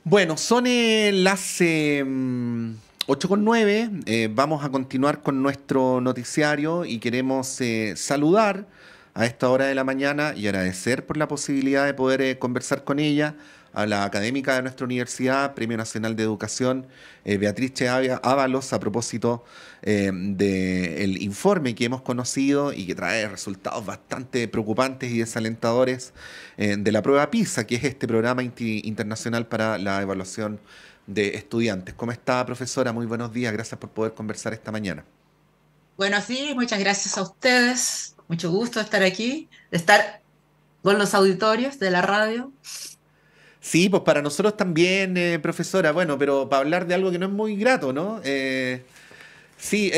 Bueno, son las 8:09. Vamos a continuar con nuestro noticiario y queremos saludar a esta hora de la mañana y agradecer por la posibilidad de poder conversar con ella, a la académica de nuestra universidad, Premio Nacional de Educación, Beatriz Ábalos, a propósito del informe que hemos conocido y que trae resultados bastante preocupantes y desalentadores de la prueba PISA, que es este programa internacional para la evaluación de estudiantes. ¿Cómo está, profesora? Muy buenos días. Gracias por poder conversar esta mañana. Bueno, sí, muchas gracias a ustedes. Mucho gusto de estar aquí, de estar con los auditorios de la radio. Sí, pues para nosotros también, profesora. Bueno, pero para hablar de algo que no es muy grato, ¿no? Sí,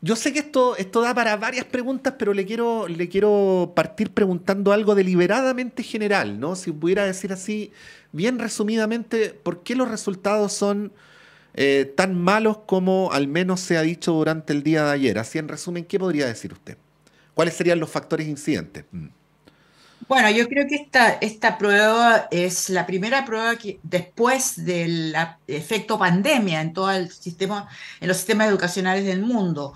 yo sé que esto da para varias preguntas, pero le quiero partir preguntando algo deliberadamente general, ¿no? Si pudiera decir así, bien resumidamente, ¿por qué los resultados son tan malos como al menos se ha dicho durante el día de ayer? Así en resumen, ¿qué podría decir usted? ¿Cuáles serían los factores incidentes? Bueno, yo creo que esta prueba es la primera prueba que después del efecto pandemia en todo el sistema, en los sistemas educacionales del mundo.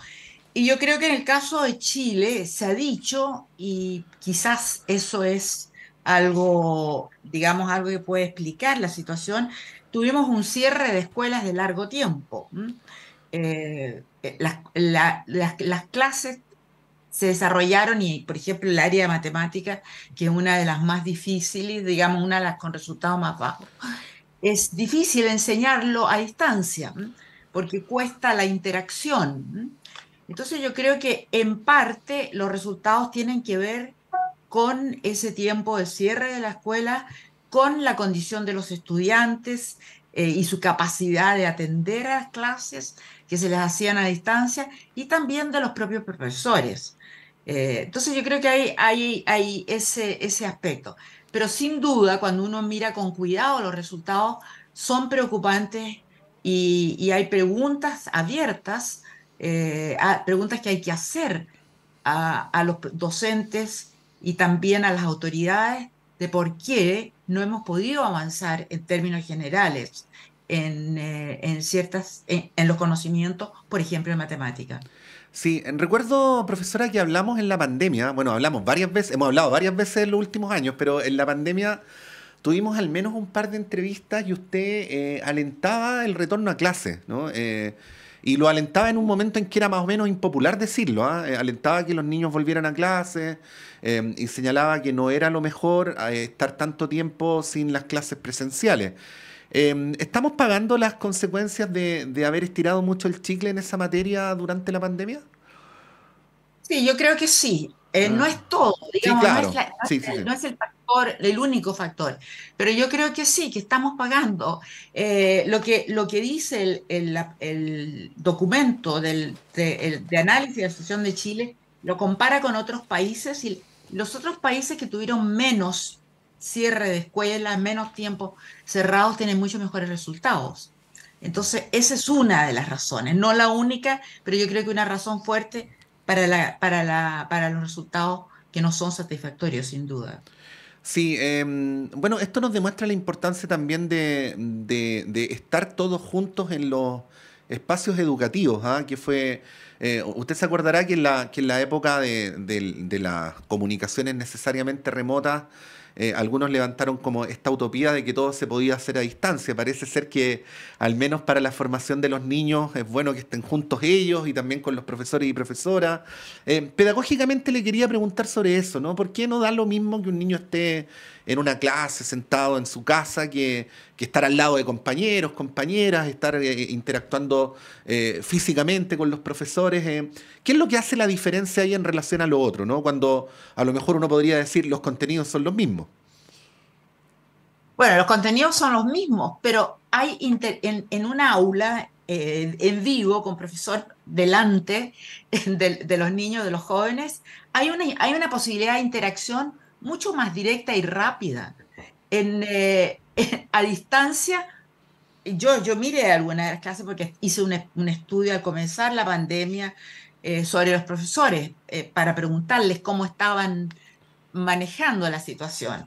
Y yo creo que en el caso de Chile se ha dicho, y quizás eso es algo, digamos, algo que puede explicar la situación, tuvimos un cierre de escuelas de largo tiempo. Las clases se desarrollaron y, por ejemplo, el área de matemáticas, que es una de las más difíciles, digamos, una de las con resultados más bajos, es difícil enseñarlo a distancia, porque cuesta la interacción. Entonces yo creo que en parte los resultados tienen que ver con ese tiempo de cierre de la escuela, con la condición de los estudiantes y su capacidad de atender a las clases que se les hacían a distancia y también de los propios profesores. Entonces yo creo que hay ese aspecto. Pero sin duda, cuando uno mira con cuidado los resultados, son preocupantes y hay preguntas abiertas, preguntas que hay que hacer a los docentes y también a las autoridades de por qué no hemos podido avanzar en términos generales en los conocimientos, por ejemplo, en matemática. Sí, recuerdo, profesora, que hablamos en la pandemia, bueno, hablamos varias veces, hemos hablado varias veces en los últimos años, pero en la pandemia tuvimos al menos un par de entrevistas y usted alentaba el retorno a clase, ¿no? Y lo alentaba en un momento en que era más o menos impopular decirlo, ¿ah? Alentaba que los niños volvieran a clase y señalaba que no era lo mejor estar tanto tiempo sin las clases presenciales. ¿Estamos pagando las consecuencias de haber estirado mucho el chicle en esa materia durante la pandemia? Sí, yo creo que sí. No Ah, es todo, sí, digamos, no es, claro. Sí, sí, sí. no es el factor, el único factor, pero yo creo que sí, que estamos pagando. Lo que dice el documento de análisis de la situación de Chile, lo compara con otros países y los otros países que tuvieron menos cierre de escuelas, menos tiempo cerrados, tienen mucho mejores resultados. Entonces, esa es una de las razones, no la única, pero yo creo que una razón fuerte para los resultados que no son satisfactorios, sin duda. Sí, bueno, esto nos demuestra la importancia también de estar todos juntos en los espacios educativos, ¿ah? Que fue, usted se acordará que en la época de las comunicaciones necesariamente remotas, algunos levantaron como esta utopía de que todo se podía hacer a distancia. Parece ser que al menos para la formación de los niños es bueno que estén juntos ellos y también con los profesores y profesoras. Pedagógicamente le quería preguntar sobre eso, ¿no? ¿Por qué no da lo mismo que un niño esté en una clase, sentado en su casa, que estar al lado de compañeros, compañeras, estar interactuando físicamente con los profesores? ¿Qué es lo que hace la diferencia ahí en relación a lo otro, ¿no? Cuando a lo mejor uno podría decir los contenidos son los mismos. Bueno, los contenidos son los mismos, pero en un aula en vivo con profesor delante de los niños, de los jóvenes, hay una posibilidad de interacción mucho más directa y rápida. A distancia, yo miré algunas de las clases porque hice un estudio al comenzar la pandemia sobre los profesores para preguntarles cómo estaban manejando la situación.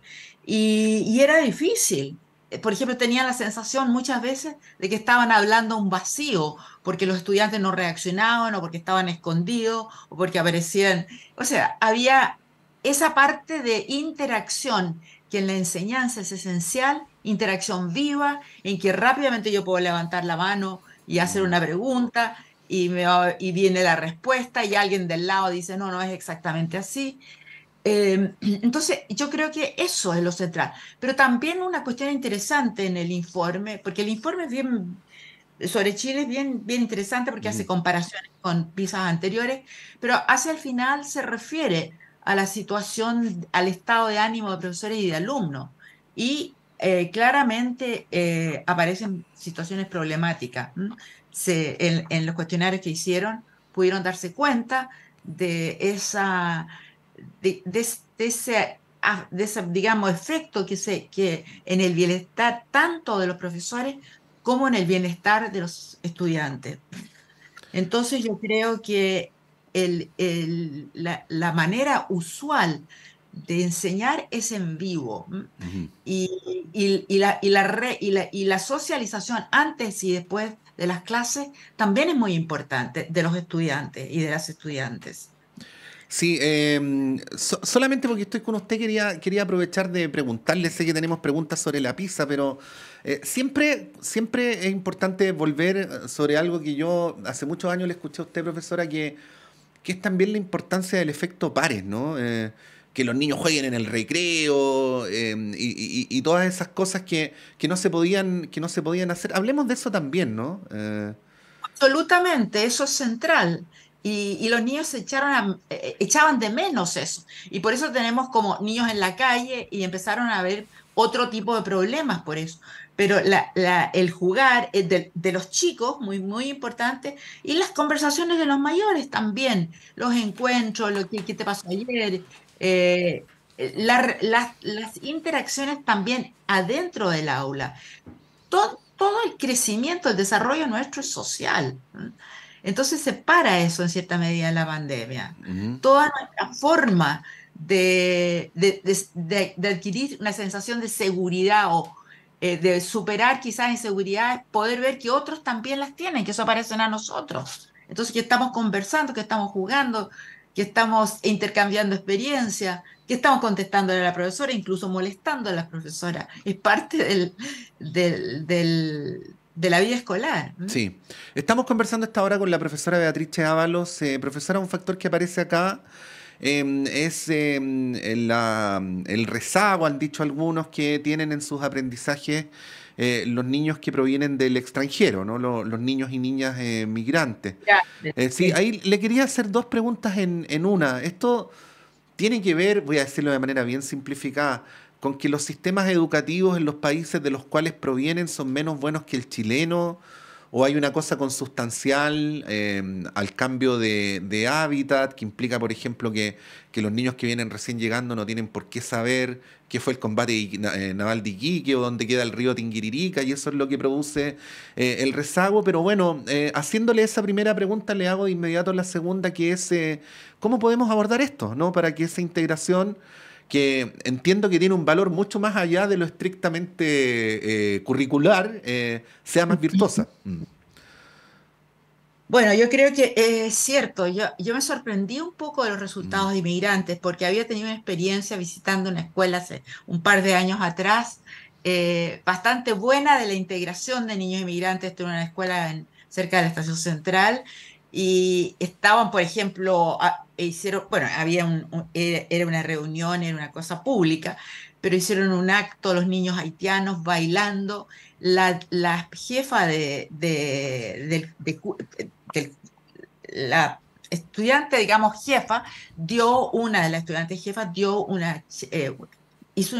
Y era difícil. por ejemplo, tenían la sensación muchas veces de que estaban hablando a un vacío, porque los estudiantes no reaccionaban, o porque estaban escondidos, o porque aparecían. O sea, había esa parte de interacción que en la enseñanza es esencial, interacción viva, en que rápidamente yo puedo levantar la mano y hacer Mm. una pregunta, y viene la respuesta, y alguien del lado dice, no, no es exactamente así. Entonces, yo creo que eso es lo central. Pero también una cuestión interesante en el informe, porque el informe es bien, sobre Chile es bien, bien interesante, porque hace Ujú. comparaciones con PISA anteriores, pero hacia el final se refiere a la situación, al estado de ánimo de profesores y de alumnos. Y claramente aparecen situaciones problemáticas. ¿M? En los cuestionarios que hicieron pudieron darse cuenta de esa de ese, de ese, digamos, efecto que en el bienestar tanto de los profesores como en el bienestar de los estudiantes. Entonces yo creo que la manera usual de enseñar es en vivo. ¿M? Ujú. Y la socialización antes y después de las clases también es muy importante de los estudiantes y de las estudiantes. Sí, solamente porque estoy con usted quería aprovechar de preguntarle, sé que tenemos preguntas sobre la pizza, pero siempre es importante volver sobre algo que yo hace muchos años le escuché a usted, profesora, que es también la importancia del efecto pares, ¿no? Que los niños jueguen en el recreo, y todas esas cosas que no se podían hacer. Hablemos de eso también, ¿no? Absolutamente, eso es central. Y los niños echaban de menos eso. Y por eso tenemos como niños en la calle y empezaron a haber otro tipo de problemas por eso. Pero el jugar de los chicos, muy, muy importante, y las conversaciones de los mayores también, los encuentros, qué te pasó ayer, las interacciones también adentro del aula. Todo el crecimiento, el desarrollo nuestro es social. ¿M? Entonces se para eso en cierta medida en la pandemia. Ujú. Toda nuestra forma de adquirir una sensación de seguridad, o de superar quizás inseguridades, poder ver que otros también las tienen, que eso aparecen a nosotros. Entonces, que estamos conversando, que estamos jugando, que estamos intercambiando experiencias, que estamos contestando a la profesora, incluso molestando a la profesora. Es parte de la vida escolar. ¿M? Sí, estamos conversando esta hora con la profesora Beatriz Ábalos. Profesora, un factor que aparece acá es el rezago, han dicho algunos, que tienen en sus aprendizajes los niños que provienen del extranjero, ¿no? Los niños y niñas migrantes. Grande, Sí, sí. ahí le quería hacer dos preguntas en una. Esto tiene que ver, voy a decirlo de manera bien simplificada, con que los sistemas educativos en los países de los cuales provienen son menos buenos que el chileno, o hay una cosa consustancial al cambio de hábitat, que implica, por ejemplo, que los niños que vienen recién llegando no tienen por qué saber qué fue el combate naval de Iquique o dónde queda el río Tinguiririca, y eso es lo que produce el rezago. Pero bueno, haciéndole esa primera pregunta, le hago de inmediato la segunda, que es ¿cómo podemos abordar esto, ¿no? Para que esa integración, que entiendo que tiene un valor mucho más allá de lo estrictamente curricular, sea más virtuosa. Mm. Bueno, yo creo que es cierto. Yo me sorprendí un poco de los Mm. resultados de inmigrantes, porque había tenido una experiencia visitando una escuela hace un par de años atrás, bastante buena, de la integración de niños inmigrantes. Estuve en una escuela cerca de la Estación Central, y estaban, por ejemplo, hicieron, bueno, era una reunión, era una cosa pública, pero hicieron un acto los niños haitianos bailando. La jefa del- la estudiante, digamos, jefa, una de las estudiantes jefas eh, hizo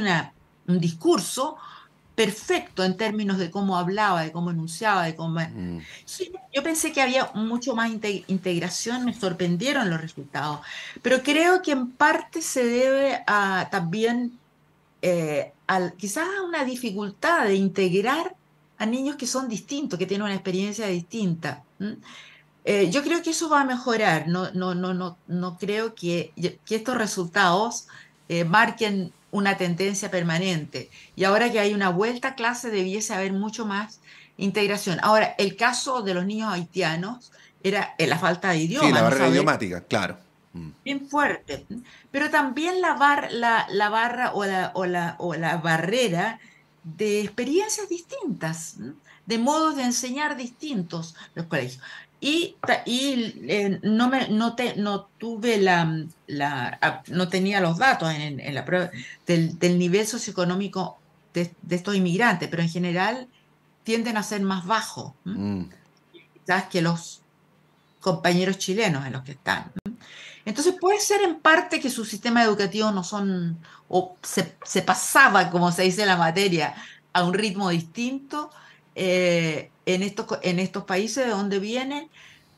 un discurso perfecto en términos de cómo hablaba, de cómo enunciaba, de cómo... Mm. Sí, yo pensé que había mucho más integración, me sorprendieron los resultados, pero creo que en parte se debe a también quizás a una dificultad de integrar a niños que son distintos, que tienen una experiencia distinta. ¿M? Yo creo que eso va a mejorar. No, no, no, no, no creo que estos resultados marquen una tendencia permanente. Y ahora que hay una vuelta a clase, debiese haber mucho más integración. Ahora, el caso de los niños haitianos era la falta de Sí, idioma, la no barrera saber idiomática, claro. Mm. bien fuerte. Pero también la barra o la barrera de experiencias distintas, ¿no? De modos de enseñar distintos los colegios. No tuve no tenía los datos en la prueba del nivel socioeconómico de estos inmigrantes, pero en general tienden a ser más bajos, ¿no? Mm. Quizás que los compañeros chilenos en los que están. Entonces puede ser en parte que su sistema educativo no son, o se pasaba, como se dice en la materia, a un ritmo distinto en estos países de donde vienen,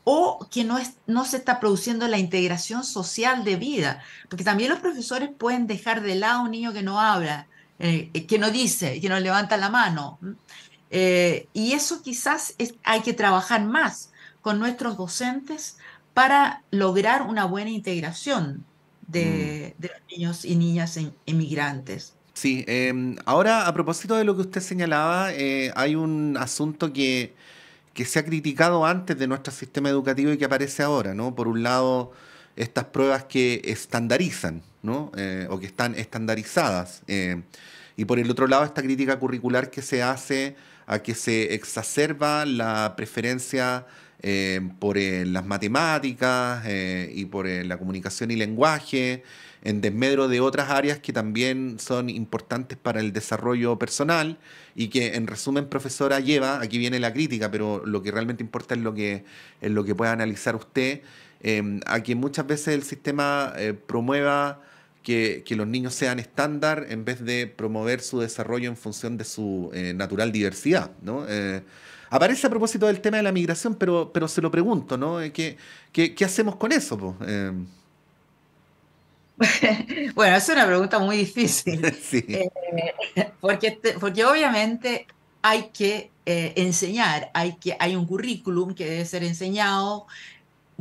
o que no se está produciendo la integración social de vida, porque también los profesores pueden dejar de lado a un niño que no habla, que no dice, que no levanta la mano. Y eso quizás hay que trabajar más con nuestros docentes para lograr una buena integración Mm. de los niños y niñas inmigrantes. Sí, ahora a propósito de lo que usted señalaba, hay un asunto que se ha criticado antes de nuestro sistema educativo y que aparece ahora, ¿no? Por un lado, estas pruebas que estandarizan, ¿no? O que están estandarizadas. Y por el otro lado, esta crítica curricular que se hace a que se exacerba la preferencia por las matemáticas y por la comunicación y lenguaje, en desmedro de otras áreas que también son importantes para el desarrollo personal y que en resumen, profesora, lleva, aquí viene la crítica, pero lo que realmente importa es lo que pueda analizar usted, a que muchas veces el sistema promueva que los niños sean estándar en vez de promover su desarrollo en función de su natural diversidad, ¿no? Aparece a propósito del tema de la migración, pero se lo pregunto, ¿no? ¿Qué hacemos con eso, po? Bueno, es una pregunta muy difícil, Sí, eh, porque obviamente hay que enseñar, hay un currículum que debe ser enseñado,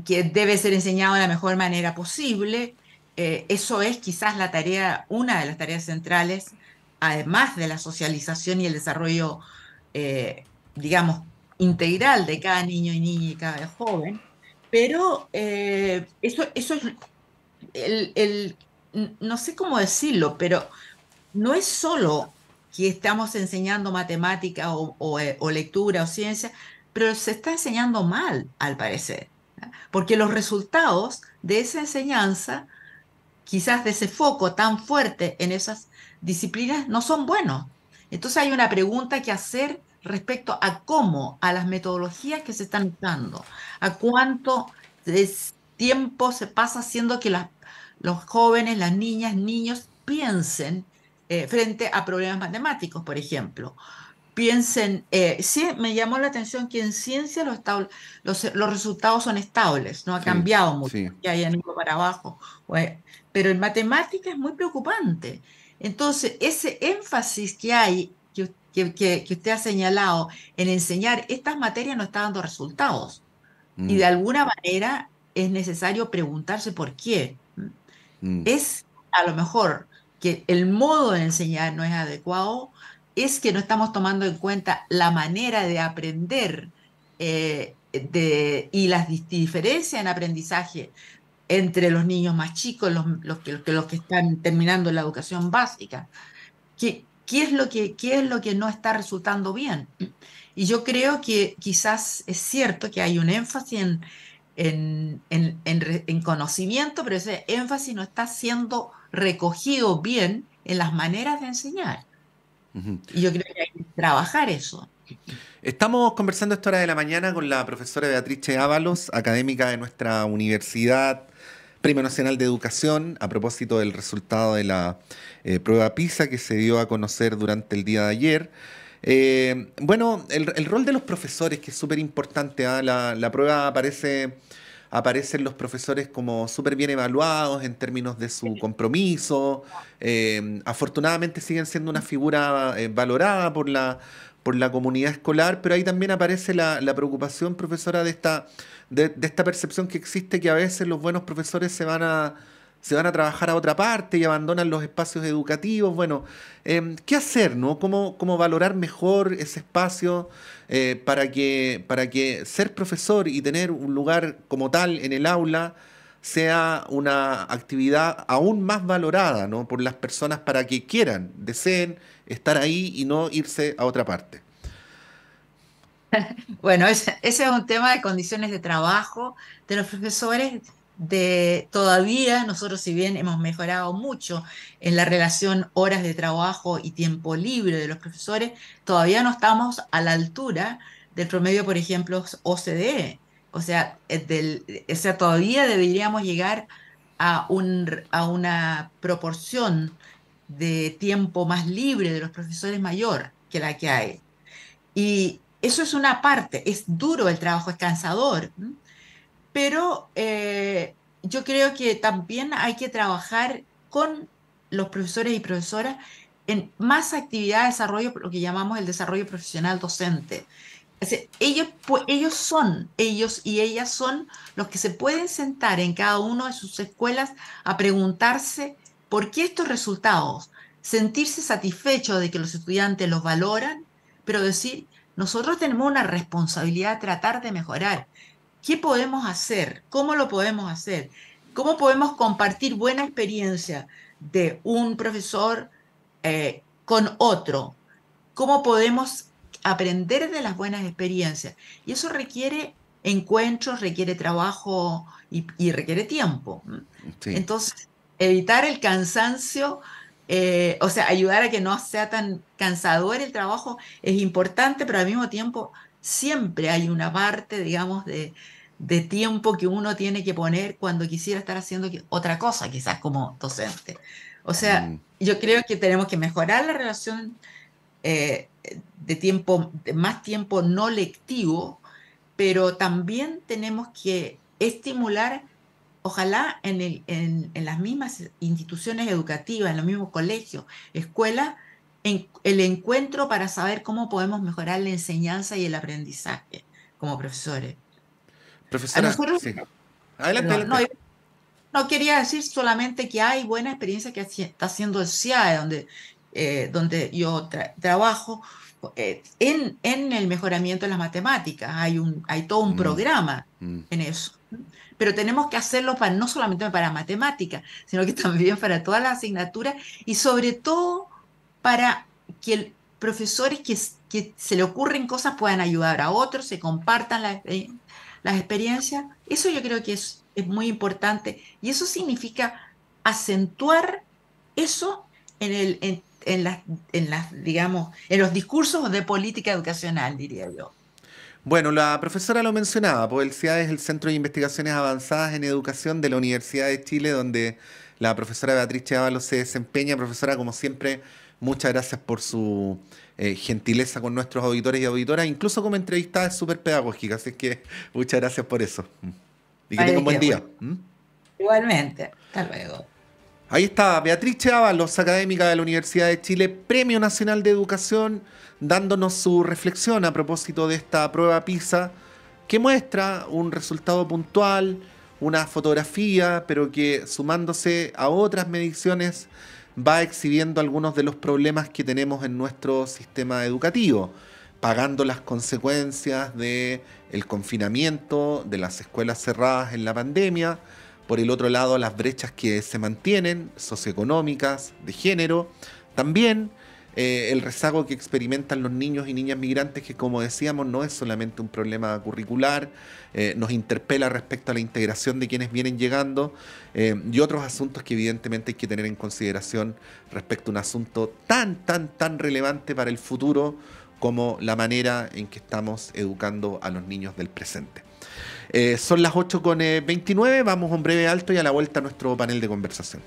que debe ser enseñado de la mejor manera posible. Eso es quizás una de las tareas centrales, además de la socialización y el desarrollo, digamos, integral de cada niño y niña y cada joven. Pero eso es no sé cómo decirlo, pero no es solo que estamos enseñando matemática o lectura o ciencia, pero se está enseñando mal, al parecer, porque los resultados de esa enseñanza, quizás de ese foco tan fuerte en esas disciplinas, no son buenos. Entonces hay una pregunta que hacer respecto a cómo, a las metodologías que se están usando, a cuánto tiempo se pasa haciendo que los jóvenes, las niñas, niños piensen frente a problemas matemáticos, por ejemplo. Piensen, sí, me llamó la atención que en ciencia los resultados son estables, no ha sí, cambiado mucho, sí. que hayan ido para abajo, pero en matemática es muy preocupante. Entonces, ese énfasis que hay, que usted ha señalado en enseñar estas materias no está dando resultados. Y Mm, de alguna manera es necesario preguntarse por qué. mm, Es a lo mejor que el modo de enseñar no es adecuado, es que no estamos tomando en cuenta la manera de aprender y las diferencias en aprendizaje entre los niños más chicos, los que están terminando la educación básica. ¿Qué es lo que no está resultando bien? Y yo creo que quizás es cierto que hay un énfasis en conocimiento, pero ese énfasis no está siendo recogido bien en las maneras de enseñar. ujú. Y yo creo que hay que trabajar eso. Estamos conversando a esta hora de la mañana con la profesora Beatrice Ábalos, académica de nuestra universidad, Premio Nacional de Educación, a propósito del resultado de la prueba PISA que se dio a conocer durante el día de ayer. Bueno, el rol de los profesores, que es súper importante, ¿ah? La prueba aparecen los profesores como súper bien evaluados en términos de su compromiso. Afortunadamente siguen siendo una figura valorada por la comunidad escolar, pero ahí también aparece la preocupación, profesora, de esta percepción que existe que a veces los buenos profesores se van a trabajar a otra parte y abandonan los espacios educativos. Bueno, ¿qué hacer, no? ¿Cómo valorar mejor ese espacio para que ser profesor y tener un lugar como tal en el aula sea una actividad aún más valorada, ¿no? Por las personas para que quieran, deseen estar ahí y no irse a otra parte? Bueno, ese es un tema de condiciones de trabajo de los profesores. Todavía nosotros, si bien hemos mejorado mucho en la relación horas de trabajo y tiempo libre de los profesores, todavía no estamos a la altura del promedio, por ejemplo, OCDE. O sea, todavía deberíamos llegar a una proporción de tiempo más libre de los profesores mayor que la que hay. Y eso es una parte, es duro el trabajo, es cansador, ¿m? Pero yo creo que también hay que trabajar con los profesores y profesoras en más actividad de desarrollo, lo que llamamos el desarrollo profesional docente. Es decir, ellos y ellas son los que se pueden sentar en cada una de sus escuelas a preguntarse por qué estos resultados, sentirse satisfechos de que los estudiantes los valoran, pero decir, nosotros tenemos una responsabilidad de tratar de mejorar. ¿Qué podemos hacer? ¿Cómo lo podemos hacer? ¿Cómo podemos compartir buena experiencia de un profesor con otro? ¿Cómo podemos aprender de las buenas experiencias? Y eso requiere encuentros, requiere trabajo y requiere tiempo. Sí. Entonces, evitar el cansancio, o sea, ayudar a que no sea tan cansador el trabajo es importante, pero al mismo tiempo siempre hay una parte, digamos, de tiempo que uno tiene que poner cuando quisiera estar haciendo otra cosa, quizás como docente. O sea, Mm. yo creo que tenemos que mejorar la relación de tiempo, de más tiempo no lectivo, pero también tenemos que estimular, ojalá en las mismas instituciones educativas, en los mismos colegios, escuelas, el encuentro para saber cómo podemos mejorar la enseñanza y el aprendizaje como profesores. A Profesora, nosotros, sí. Adelante, perdón, no, adelante. no quería decir solamente que hay buena experiencia que está haciendo el CIAE, donde yo trabajo, en el mejoramiento de las matemáticas. Hay todo un Mm, programa mm. en eso. Pero tenemos que hacerlo no solamente para matemáticas, sino que también para todas las asignaturas y sobre todo para que profesores que se le ocurren cosas puedan ayudar a otros, se compartan las experiencias. Eso yo creo que es muy importante y eso significa acentuar eso digamos, en los discursos de política educacional, diría yo. Bueno, la profesora lo mencionaba, pues el CIAD es el Centro de Investigaciones Avanzadas en Educación de la Universidad de Chile, donde la profesora Beatriz Ábalos se desempeña. Profesora, como siempre, muchas gracias por su gentileza con nuestros auditores y auditoras, incluso como entrevistada es súper pedagógica, así que muchas gracias por eso. Y que Ay, tenga un de buen qué, día. bueno. Igualmente. Hasta luego. Ahí está Beatriz Ábalos, académica de la Universidad de Chile, Premio Nacional de Educación, dándonos su reflexión a propósito de esta prueba PISA, que muestra un resultado puntual, una fotografía, pero que sumándose a otras mediciones va exhibiendo algunos de los problemas que tenemos en nuestro sistema educativo, pagando las consecuencias del confinamiento, de las escuelas cerradas en la pandemia. Por el otro lado, las brechas que se mantienen, socioeconómicas, de género. También el rezago que experimentan los niños y niñas migrantes, que como decíamos, no es solamente un problema curricular, nos interpela respecto a la integración de quienes vienen llegando, y otros asuntos que evidentemente hay que tener en consideración respecto a un asunto tan relevante para el futuro como la manera en que estamos educando a los niños del presente. Son las 8:29, vamos a un breve alto y a la vuelta a nuestro panel de conversación.